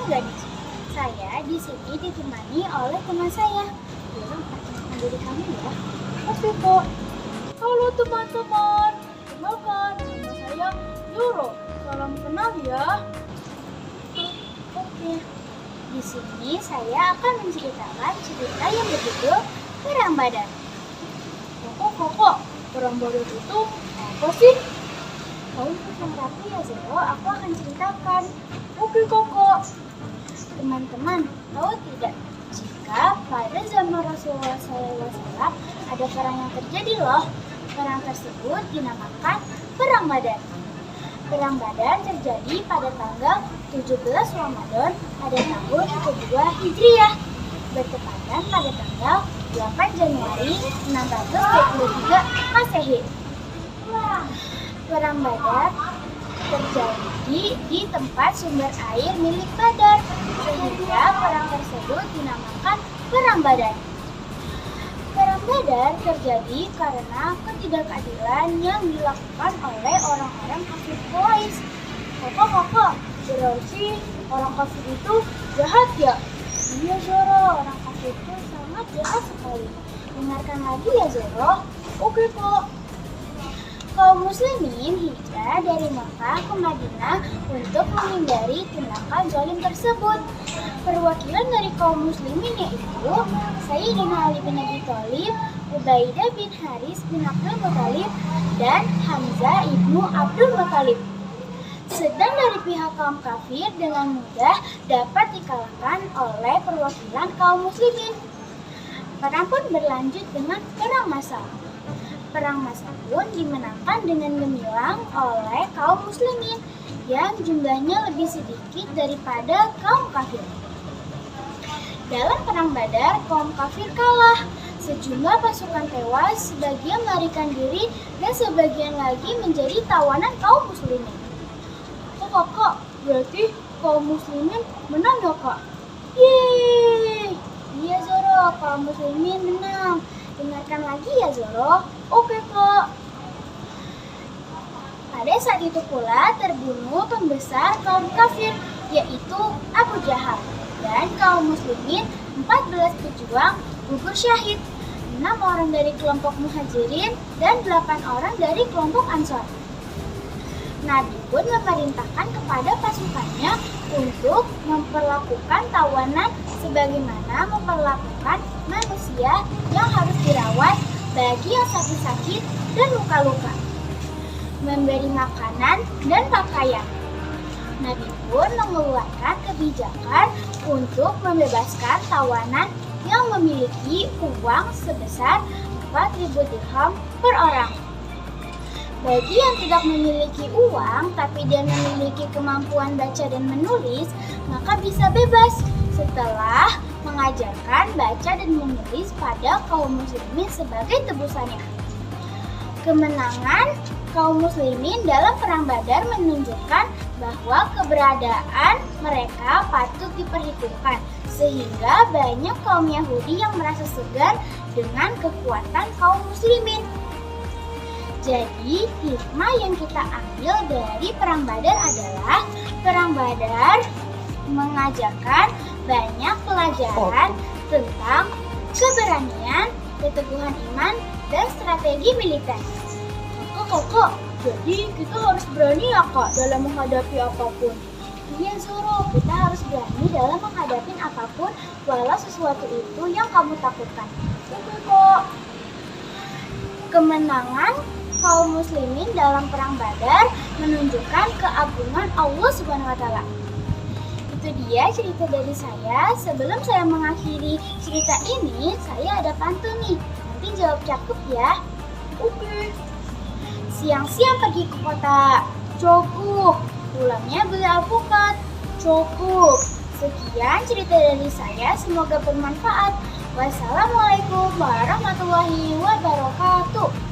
Senang gadis. Saya di sini ditemani oleh teman saya. Bilang perkenalkan diri kamu ya. Oke kok. Halo teman-teman. Kenalkan, nama saya Zoro. Salam kenal ya. Oke. Di sini saya akan menceritakan cerita yang berjudul Perang Badar. Kakak, perang Badar itu apa sih? Kau yang rapi ya Zoro, aku akan ceritakan. Oke kakak. Teman-teman, tahu tidak jika pada zaman Rasulullah SAW ada perang yang terjadi loh. Perang tersebut dinamakan Perang Badar. Perang Badar terjadi pada tanggal 17 Ramadan pada tahun kedua Hijriah, bertepatan pada tanggal 8 Januari 623 Masehi. Perang Badar terjadi di tempat sumber air milik Badar, sehingga perang tersebut dinamakan Perang Badar. Perang Badar terjadi karena ketidakadilan yang dilakukan oleh orang-orang kafir Quraisy. Kakak, berarti orang kafir itu jahat ya? Iya Zoro, orang kafir itu sangat jahat sekali. Dengarkan lagi ya Zoro. Oke kak. Kaum muslimin hijrah dari Makkah ke Madinah untuk menghindari tindakan zalim tersebut. Perwakilan dari kaum muslimin yaitu Sayyidina Ali bin Abi Thalib, Ubaidah bin Haris bin Abdul Muthalib, dan Hamzah ibnu Abdul Muthalib. Sedang dari pihak kaum kafir dengan mudah dapat dikalahkan oleh perwakilan kaum muslimin. Perang pun berlanjut dengan perang massal. Perang massal pun dimenangkan dengan gemilang oleh kaum muslimin yang jumlahnya lebih sedikit daripada kaum kafir. Dalam perang Badar, kaum kafir kalah. Sejumlah pasukan tewas, sebagian melarikan diri, dan sebagian lagi menjadi tawanan kaum muslimin. Kakak, berarti kaum muslimin menang ya kak? Yeay! Iya Zoro, kaum muslimin menang. Dengarkan lagi ya Zoro. Oke kak. Pada saat itu pula terbunuh pembesar kaum kafir, yaitu Abu Jahal. Dan kaum muslimin 14 pejuang gugur syahid. 6 orang dari kelompok muhajirin dan 8 orang dari kelompok ansor. Nabi pun memerintahkan kepada pasukannya untuk memperlakukan tawanan sebagaimana memperlakukan manusia yang harus dirawat bagi yang sakit-sakit dan luka-luka, memberi makanan dan pakaian. Nabi pun mengeluarkan kebijakan untuk membebaskan tawanan yang memiliki uang sebesar 4.000 dirham per orang. Bagi yang tidak memiliki uang tapi dia memiliki kemampuan baca dan menulis, maka bisa bebas setelah mengajarkan baca dan menulis pada kaum muslimin sebagai tebusannya. Kemenangan kaum muslimin dalam perang Badar menunjukkan bahwa keberadaan mereka patut diperhitungkan, sehingga banyak kaum Yahudi yang merasa segan dengan kekuatan kaum muslimin. Jadi, hikmah yang kita ambil dari Perang Badar adalah Perang Badar mengajarkan banyak pelajaran tentang keberanian, keteguhan iman, dan strategi militer. Kakak, jadi kita harus berani ya kak dalam menghadapi apapun. Iya Zoro, kita harus berani dalam menghadapi apapun walau sesuatu itu yang kamu takutkan. Oke kak. Kemenangan kaum muslimin dalam perang Badar menunjukkan keagungan Allah Subhanahu wa taala. Itu dia cerita dari saya. Sebelum saya mengakhiri cerita ini, saya ada pantun nih. Nanti jawab cakep ya. Oke. Siang-siang pergi ke kota. Cukup. Pulangnya beli alpukat. Cukup. Sekian cerita dari saya. Semoga bermanfaat. Wassalamualaikum warahmatullahi wabarakatuh.